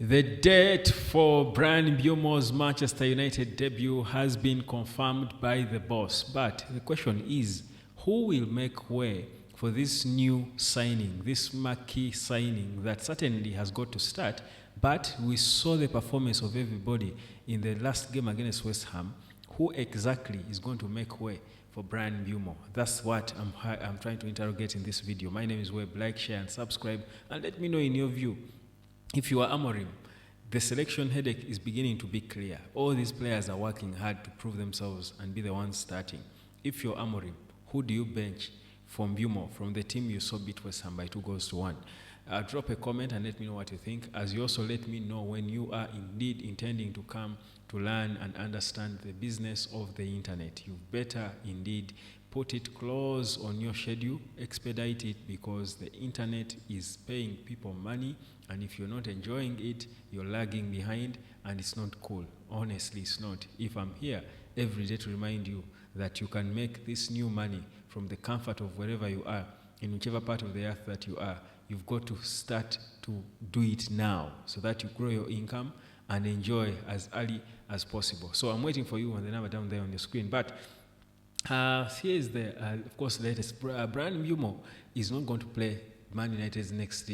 The date for Brian Mbeumo's Manchester United debut has been confirmed by the boss. But the question is, who will make way for this new signing, this marquee signing that certainly has got to start? But we saw the performance of everybody in the last game against West Ham. Who exactly is going to make way for Brian Mbeumo? That's what I'm trying to interrogate in this video. My name is Webb. Like, share, and subscribe, and let me know in your view. If you are Amorim, the selection headache is beginning to be clear. All these players are working hard to prove themselves and be the ones starting. If you're Amorim, who do you bench from Mbeumo, from the team you saw beat West Ham by 2-1? Drop a comment and let me know what you think, as you also let me know when you are indeed intending to come to learn and understand the business of the internet. You better indeed put it close on your schedule, expedite it, because the internet is paying people money, and if you're not enjoying it, you're lagging behind, and it's not cool. Honestly, it's not. If I'm here every day to remind you that you can make this new money from the comfort of wherever you are, in whichever part of the earth that you are, you've got to start to do it now so that you grow your income and enjoy as early as possible. So I'm waiting for you on the number down there on the screen. But here is the, of course, the latest. Brian Mbeumo is not going to play Man United's next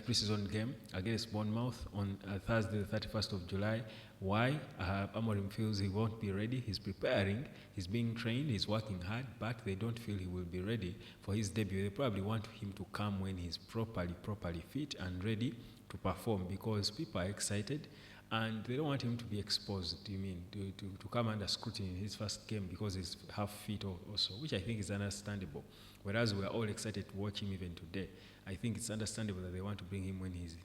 pre-season game against Bournemouth on Thursday, the 31st of July. Why? Amorim feels he won't be ready. He's preparing, he's being trained, he's working hard, but they don't feel he will be ready for his debut. They probably want him to come when he's properly fit and ready to perform, because people are excited and they don't want him to be exposed, to come under scrutiny in his first game because he's half fit also, which I think is understandable. Whereas we're all excited to watch him even today, I think it's understandable that they want to bring him when he's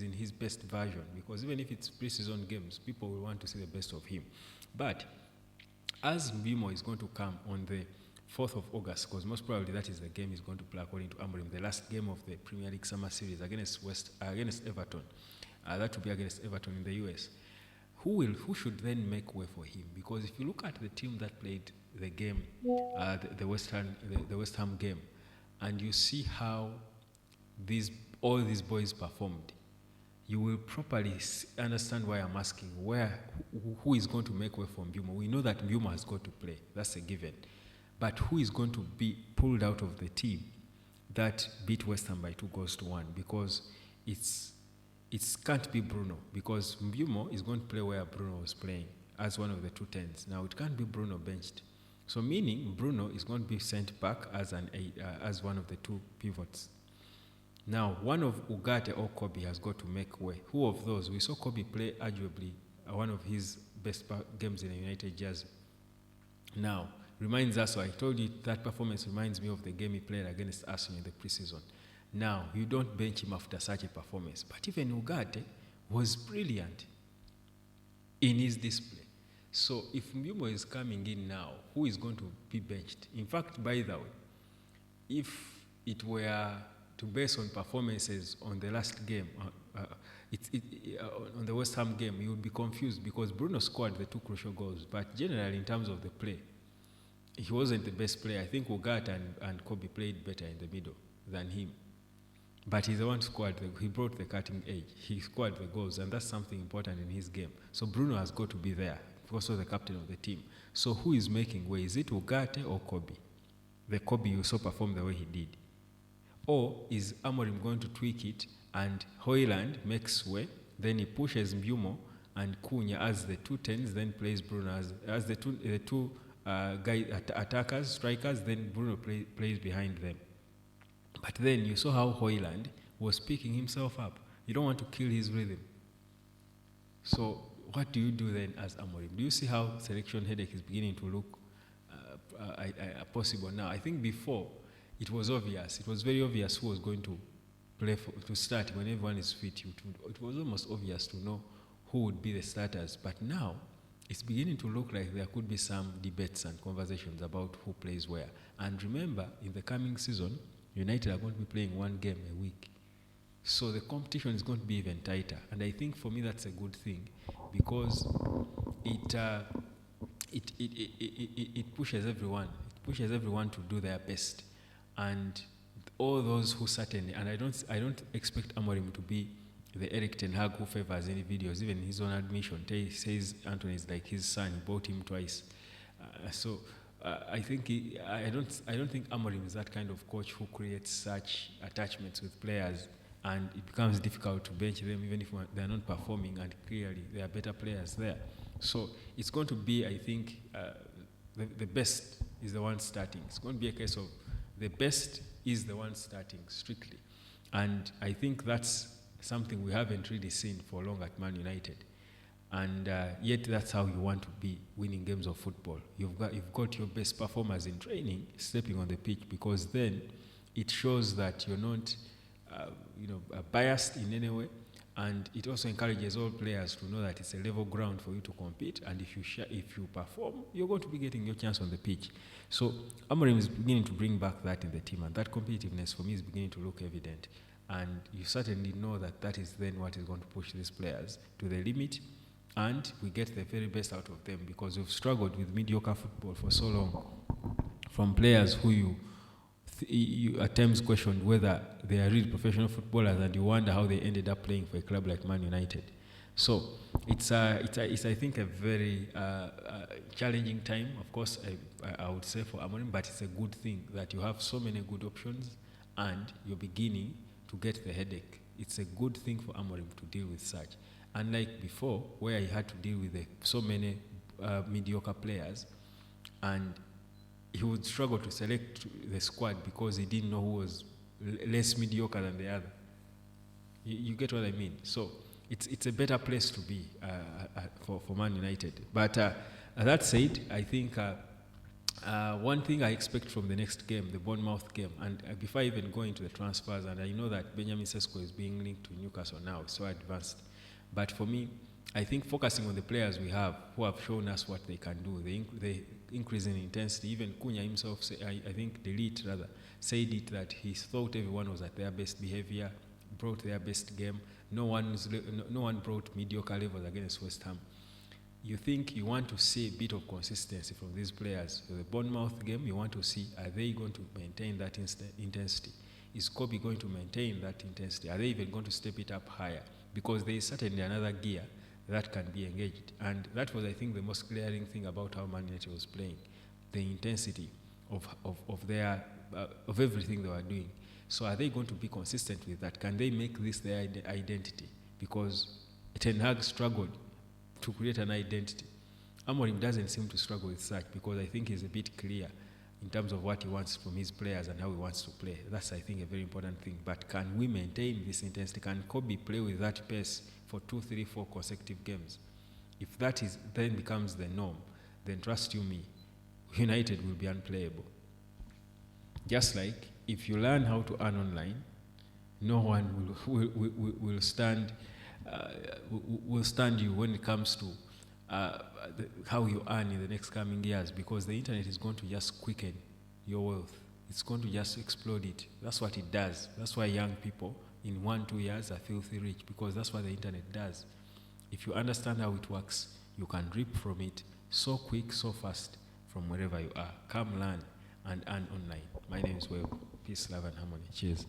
in his best version, because even if it's pre-season games, people will want to see the best of him. But as Mbeumo is going to come on the 4th of August, because most probably that is the game he's going to play according to Amorim, the last game of the Premier League Summer Series against Everton. That will be against Everton in the US. Who should then make way for him? Because if you look at the team that played the game, the West Ham game, and you see how all these boys performed, you will properly understand why I'm asking who is going to make way for Mbeumo. We know that Mbeumo has got to play, that's a given. But who is going to be pulled out of the team that beat West Ham by 2-1? Because it can't be Bruno, because Mbeumo is going to play where Bruno was playing as one of the two tens. Now it can't be Bruno benched. So meaning Bruno is going to be sent back as one of the two pivots. Now, one of Ugarte or Kobe has got to make way. Who of those? We saw Kobe play arguably one of his best games in a United jersey. Now, reminds us, so I told you that performance reminds me of the game he played against Arsenal in the preseason. Now, you don't bench him after such a performance. But even Ugarte was brilliant in his display. So if Mbeumo is coming in now, who is going to be benched? In fact, by the way, if it were to base on performances on the last game, on the West Ham game, you would be confused, because Bruno scored the two crucial goals. But generally, in terms of the play, he wasn't the best player. I think Ugarte and Kobe played better in the middle than him. But he's the one who scored. He brought the cutting edge. He scored the goals, and that's something important in his game. So Bruno has got to be there, also the captain of the team. So who is making way? Is it Ugarte or Kobe? The Kobe you saw perform the way he did. Or is Amorim going to tweak it and Højlund makes way, then he pushes Mbeumo and Cunha as the two tens, then plays Bruno as the two attackers, strikers, then Bruno plays behind them. But then you saw how Højlund was picking himself up. You don't want to kill his rhythm. So what do you do then as Amorim? Do you see how selection headache is beginning to look possible now? I think before, it was obvious. It was very obvious who was going to play to start when everyone is fit. It was almost obvious to know who would be the starters. But now, it's beginning to look like there could be some debates and conversations about who plays where. And remember, in the coming season, United are going to be playing one game a week. So the competition is going to be even tighter. And I think for me that's a good thing, because it pushes everyone. It pushes everyone to do their best. And all those who certainly, and I don't expect Amorim to be the Eric Ten Hag who favors any videos. Even his own admission says Anthony is like his son. He bought him twice. I think I don't think Amorim is that kind of coach who creates such attachments with players, and it becomes difficult to bench them even if they're not performing, and clearly there are better players there. So it's going to be, I think, the best is the one starting. It's going to be a case of the best is the one starting strictly, and I think that's something we haven't really seen for long at Man United. And yet that's how you want to be winning games of football. You've got your best performers in training stepping on the pitch, because then it shows that you're not biased in any way, and it also encourages all players to know that it's a level ground for you to compete, and if you perform, you're going to be getting your chance on the pitch. So Amorim is beginning to bring back that in the team, and that competitiveness for me is beginning to look evident, and you certainly know that is then what is going to push these players to the limit, and we get the very best out of them, because we've struggled with mediocre football for so long from players who you at times questioned whether they are real professional footballers, and you wonder how they ended up playing for a club like Man United. So it's I think a very challenging time, of course, I would say, for Amorim, but it's a good thing that you have so many good options and you're beginning to get the headache. It's a good thing for Amorim to deal with such. Unlike before, where he had to deal with so many mediocre players, and he would struggle to select the squad because he didn't know who was less mediocre than the other. You get what I mean? So it's a better place to be for Man United. But that said, I think one thing I expect from the next game, the Bournemouth game, and before I even go into the transfers, and I know that Benjamin Sesko is being linked to Newcastle now, so advanced. But for me, I think focusing on the players we have who have shown us what they can do, the increase in intensity. Even Cunha himself, I think Delete rather, said it, that he thought everyone was at their best behavior, brought their best game. No one brought mediocre levels against West Ham. You think you want to see a bit of consistency from these players. For the Bournemouth game, you want to see, are they going to maintain that intensity? Is Kobe going to maintain that intensity? Are they even going to step it up higher? Because there is certainly another gear that can be engaged. And that was, I think, the most glaring thing about how Man United was playing, the intensity of everything they were doing. So are they going to be consistent with that? Can they make this their identity? Because Ten Hag struggled to create an identity. Amorim doesn't seem to struggle with such, because I think he's a bit clear in terms of what he wants from his players and how he wants to play. That's, I think, a very important thing. But can we maintain this intensity? Can Kobe play with that pace for 2, 3, 4 consecutive games? If that then becomes the norm, then trust you me, United will be unplayable. Just like if you learn how to earn online, no one will stand you when it comes to how you earn in the next coming years, because the internet is going to just quicken your wealth. It's going to just explode it. That's what it does. That's why young people in 1-2 years are filthy rich, because that's what the internet does. If you understand how it works, you can reap from it so quick, so fast, from wherever you are. Come learn and earn online. My name is Mbeumo. Peace, love, and harmony. Cheers.